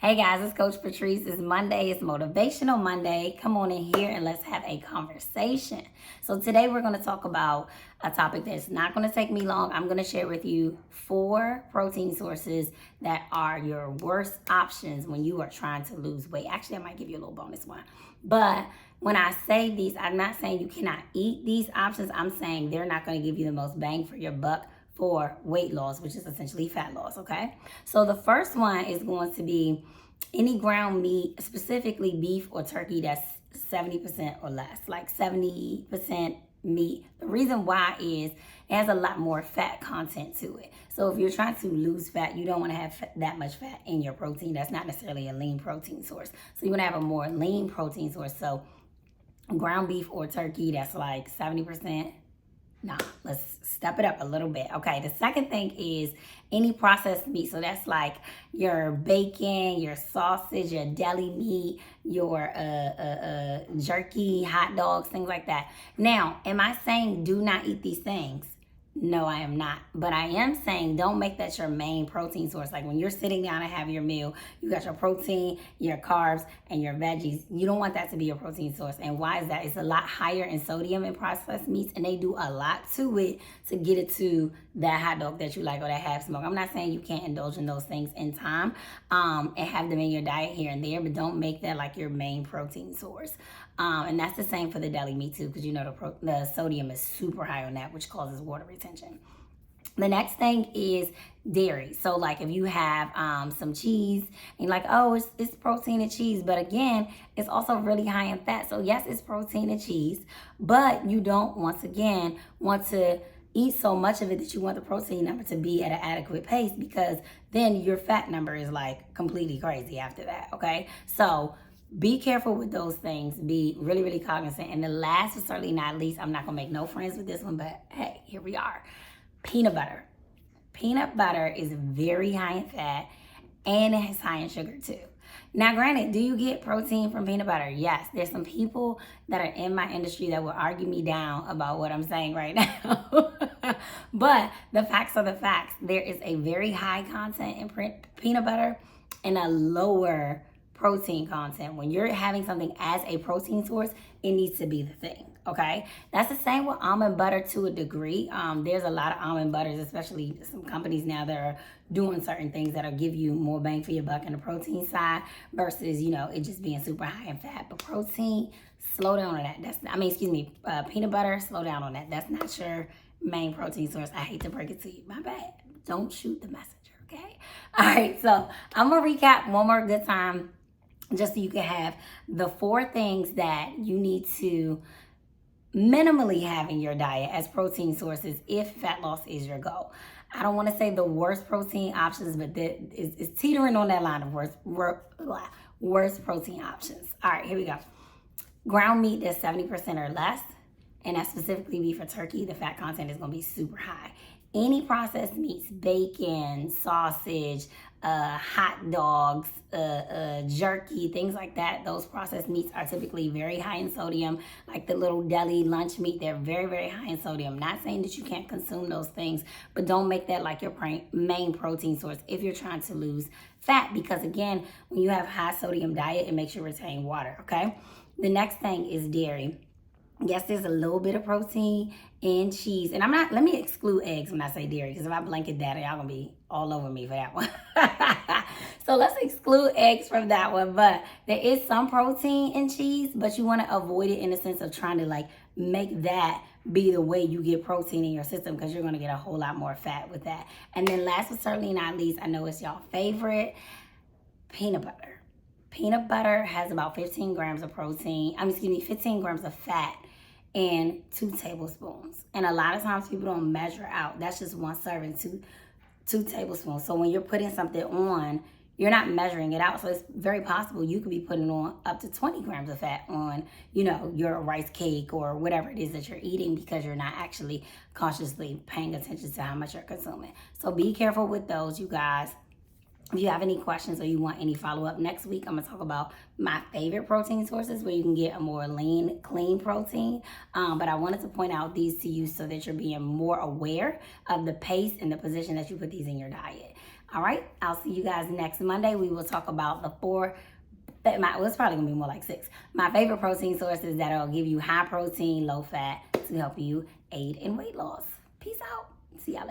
Hey guys, it's Coach Patrice. It's Monday. It's Motivational Monday. Come on in here and let's have a conversation. So today we're going to talk about a topic that's not going to take me long. I'm going to share with you 4 protein sources that are your worst options when you are trying to lose weight. Actually, I might give you a little bonus one. But when I say these, I'm not saying you cannot eat these options. I'm saying they're not going to give you the most bang for your buck for weight loss, which is essentially fat loss, okay? So the first one is going to be any ground meat, specifically beef or turkey that's 70% or less, like 70% meat. The reason why is it has a lot more fat content to it. So if you're trying to lose fat, you don't want to have that much fat in your protein. That's not necessarily a lean protein source. So you want to have a more lean protein source. So ground beef or turkey that's like 70%. Nah, let's step it up a little bit. Okay, the second thing is any processed meat. So that's like your bacon, your sausage, your deli meat, your jerky, hot dogs, things like that. Now, am I saying do not eat these things? No, I am not. But I am saying don't make that your main protein source. Like when you're sitting down to have your meal, you got your protein, your carbs, and your veggies. You don't want that to be your protein source. And why is that? It's a lot higher in sodium in processed meats, and they do a lot to it to get it to that hot dog that you like or that half smoke. I'm not saying you can't indulge in those things in time and have them in your diet here and there, but don't make that like your main protein source. And that's the same for the deli meat too, because you know the sodium is super high on that, which causes water retention. The next thing is dairy. So like if you have some cheese and you're like, oh, it's protein and cheese. But again, it's also really high in fat. So yes, it's protein and cheese, but you don't, once again, want to eat so much of it that you want the protein number to be at an adequate pace, because then your fat number is like completely crazy after that, okay? So be careful with those things. Be really, really cognizant. And the last, but certainly not least, I'm not going to make no friends with this one, but hey, here we are. Peanut butter. Peanut butter is very high in fat and it is high in sugar too. Now, granted, do you get protein from peanut butter? Yes. There's some people that are in my industry that will argue me down about what I'm saying right now. But the facts are the facts. There is a very high content in peanut butter and a lower protein content. When you're having something as a protein source, it needs to be the thing, okay? That's the same with almond butter to a degree. There's a lot of almond butters, especially some companies now that are doing certain things that'll give you more bang for your buck in the protein side versus, you know, it just being super high in fat. But protein, slow down on that. Peanut butter, slow down on that. That's not your main protein source. I hate to break it to you. My bad. Don't shoot the messenger, okay? All right, so I'm gonna recap one more good time, just so you can have the 4 things that you need to minimally have in your diet as protein sources if fat loss is your goal. I don't want to say the worst protein options, but it's teetering on that line of worst protein options. All right, here we go. Ground meat that's 70% or less, and that's specifically beef or turkey, the fat content is going to be super high. Any processed meats, bacon, sausage, hot dogs, jerky, things like that, those processed meats are typically very high in sodium. Like the little deli lunch meat, they're very, very high in sodium. Not saying that you can't consume those things, but don't make that like your main protein source if you're trying to lose fat, because again, when you have high sodium diet, it makes you retain water, okay? The next thing is dairy. Yes, there's a little bit of protein in cheese. And let me exclude eggs when I say dairy, because if I blanket that, y'all gonna be all over me for that one. So let's exclude eggs from that one. But there is some protein in cheese, but you wanna avoid it in the sense of trying to like make that be the way you get protein in your system, because you're gonna get a whole lot more fat with that. And then last but certainly not least, I know it's y'all favorite, peanut butter. Peanut butter has about 15 grams of 15 grams of fat and 2 tablespoons. And a lot of times people don't measure out. That's just 1 serving, 2 tablespoons. So when you're putting something on, you're not measuring it out. So it's very possible you could be putting on up to 20 grams of fat on, you know, your rice cake or whatever it is that you're eating, because you're not actually consciously paying attention to how much you're consuming. So be careful with those, you guys. If you have any questions or you want any follow-up, next week I'm going to talk about my favorite protein sources where you can get a more lean, clean protein. But I wanted to point out these to you so that you're being more aware of the pace and the position that you put these in your diet. All right, I'll see you guys next Monday. We will talk about the four, it's probably gonna be more like 6. My favorite protein sources that'll give you high protein, low fat to help you aid in weight loss. Peace out. See y'all later.